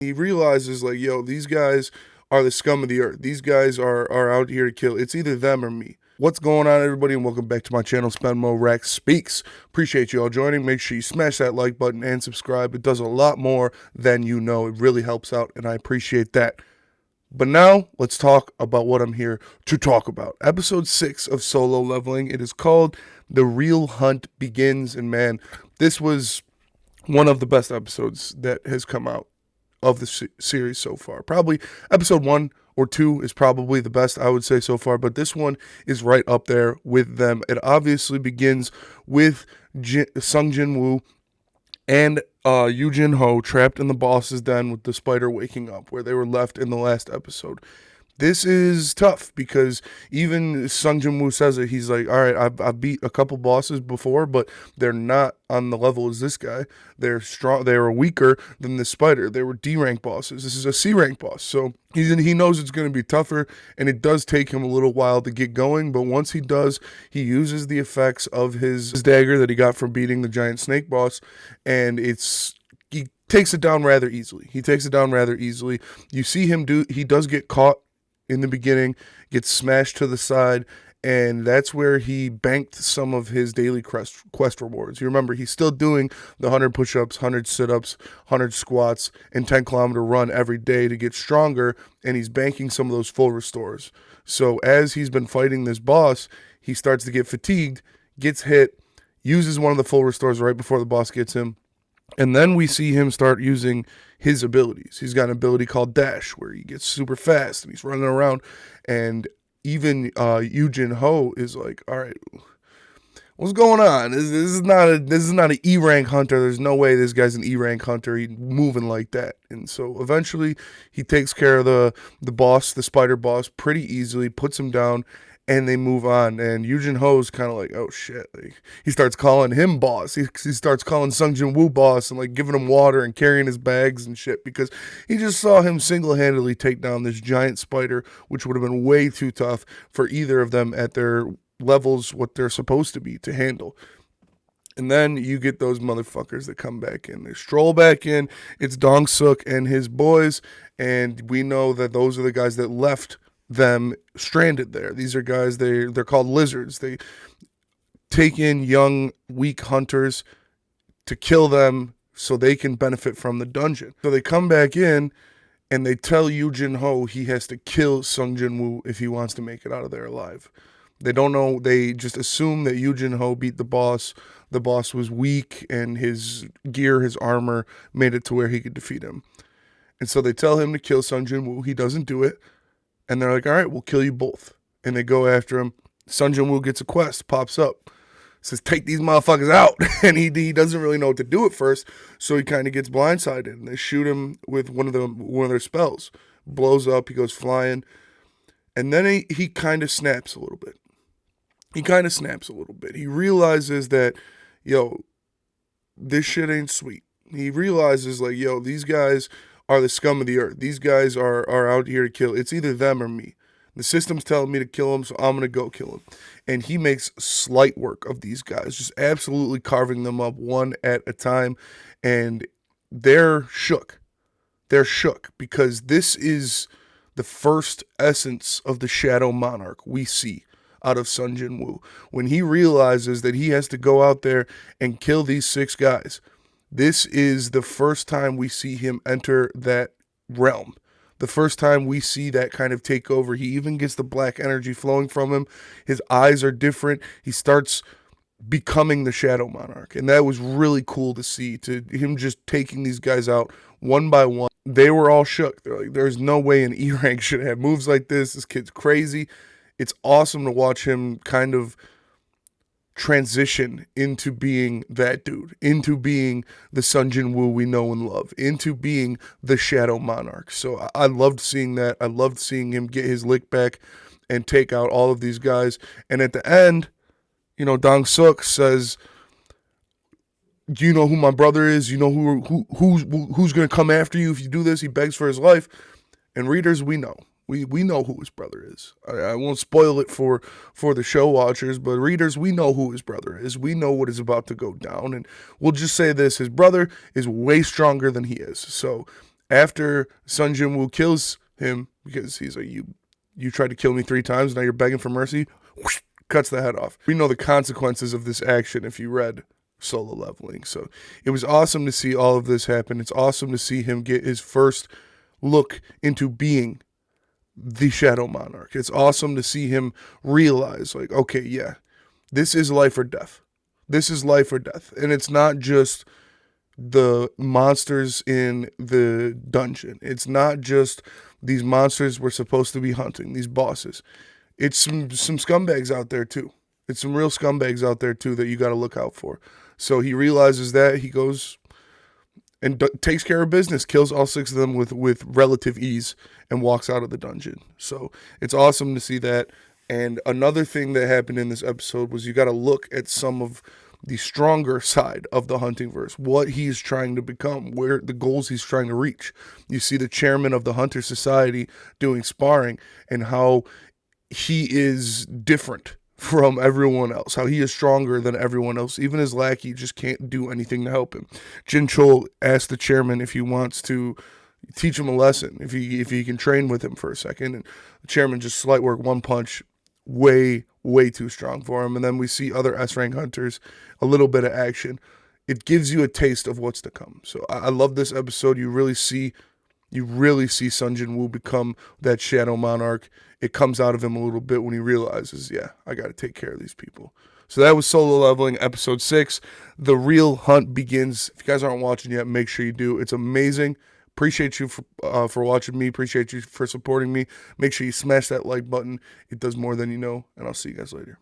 He realizes, like, yo, these guys are the scum of the earth. These guys are out here to kill. It's either them or me. What's going on, everybody, and welcome back to my channel, Spenmo Rex Speaks. Appreciate you all joining. Make sure you smash that like button and subscribe. It does a lot more than you know. It really helps out, and I appreciate that. But now, let's talk about what I'm here to talk about. Episode 6 of Solo Leveling. It is called The Real Hunt Begins, and man, this was one of the best episodes that has come out of the series so far. Probably episode 1 or 2 is probably the best, I would say, so far, but this one is right up there with them. It obviously begins with Jin Woo and Jin Ho trapped in the boss's den with the spider waking up, where they were left in the last episode. This is tough because even Jin Woo says it. He's like, all right, I've beat a couple bosses before, but they're not on the level as this guy. They're strong. They were weaker than the spider. They were D rank bosses. This is a C rank boss, so he knows it's going to be tougher, and it does take him a little while to get going. But once he does, he uses the effects of his dagger that he got from beating the giant snake boss, and he takes it down rather easily. You see him he does get caught in the beginning, gets smashed to the side, and that's where he banked some of his daily quest rewards. You remember, he's still doing the 100 push-ups, 100 sit-ups, 100 squats, and 10-kilometer run every day to get stronger, and he's banking some of those full restores. So as he's been fighting this boss, he starts to get fatigued, gets hit, uses one of the full restores right before the boss gets him, and then we see him start using his abilities. He's got an ability called Dash, where he gets super fast and he's running around. And even Jin Ho is like, all right, what's going on? This is not an E rank hunter. There's no way this guy's an E rank hunter. He's moving like that. And so eventually he takes care of the boss, the spider boss, pretty easily, puts him down, and they move on. And Jin Ho's kind of like, oh shit. Like, he starts calling him boss. He starts calling Jin Woo boss, and like giving him water and carrying his bags and shit, because he just saw him single-handedly take down this giant spider, which would have been way too tough for either of them at their levels, what they're supposed to be to handle. And then you get those motherfuckers that come back in. They stroll back in. It's Dong Suk and his boys, and we know that those are the guys that left them stranded there. These are guys, they're called lizards. They take in young, weak hunters to kill them so they can benefit from the dungeon. So they come back in and they tell Jin Ho he has to kill Jin Woo if he wants to make it out of there alive. They don't know, they just assume that Jin Ho beat the boss. The boss was weak and his gear, his armor made it to where he could defeat him. And so they tell him to kill Jin Woo. He doesn't do it. And they're like, all right, we'll kill you both. And they go after him. Jin Woo gets a quest, pops up, says, take these motherfuckers out. And he doesn't really know what to do at first, so he kind of gets blindsided. And they shoot him with one of their spells. Blows up, he goes flying. And then he kind of snaps a little bit. He realizes that, yo, this shit ain't sweet. He realizes, like, yo, these guys are the scum of the earth. These guys are out here to kill. It's either them or me. The system's telling me to kill them, so I'm going to go kill them. And he makes slight work of these guys, just absolutely carving them up one at a time. And they're shook. They're shook because this is the first essence of the Shadow Monarch we see out of Jin Woo. When he realizes that he has to go out there and kill these 6 guys, this is the first time we see him enter that realm. The first time we see that kind of takeover. He even gets the black energy flowing from him. His eyes are different. He starts becoming the Shadow Monarch. And that was really cool to see, to him just taking these guys out one by one. They were all shook. They're like, there's no way an E rank should have moves like this. This kid's crazy. It's awesome to watch him kind of transition into being that dude, into being the Jin Woo we know and love, into being the Shadow Monarch. So I loved seeing that. I loved seeing him get his lick back and take out all of these guys. And at the end, you know, Dong Suk says, do you know who my brother is? You know who's going to come after you if you do this? He begs for his life. And readers, we know. We know who his brother is. I won't spoil it for the show watchers, but readers, we know who his brother is. We know what is about to go down, and we'll just say this: his brother is way stronger than he is. So After Jin Woo kills him, because he's like, you tried to kill me 3 times, now you're begging for mercy, whoosh, cuts the head off. We know the consequences of this action if you read Solo Leveling. So it was awesome to see all of this happen. It's awesome to see him get his first look into being the Shadow Monarch. It's awesome to see him realize, like, okay, yeah, this is life or death. This is life or death. And it's not just the monsters in the dungeon. It's not just these monsters we're supposed to be hunting, these bosses. It's some scumbags out there too. It's some real scumbags out there too that you got to look out for. So he realizes that, he goes and takes care of business, kills all 6 of them with relative ease, and walks out of the dungeon. So it's awesome to see that. And another thing that happened in this episode was you got to look at some of the stronger side of the Huntingverse, what he's trying to become, where the goals he's trying to reach. You see the chairman of the Hunter Society doing sparring, and how he is different from everyone else, how he is stronger than everyone else. Even his lackey just can't do anything to help him. Jin Chol asked the chairman if he wants to teach him a lesson, if he can train with him for a second, and the chairman just slight work, one punch, way too strong for him. And then we see other S-rank hunters, a little bit of action. It gives you a taste of what's to come. So I love this episode. You really see Jin Woo become that Shadow Monarch. It comes out of him a little bit when he realizes, yeah, I got to take care of these people. So that was Solo Leveling, episode 6. The real hunt begins. If you guys aren't watching yet, make sure you do. It's amazing. Appreciate you for watching me. Appreciate you for supporting me. Make sure you smash that like button. It does more than you know, and I'll see you guys later.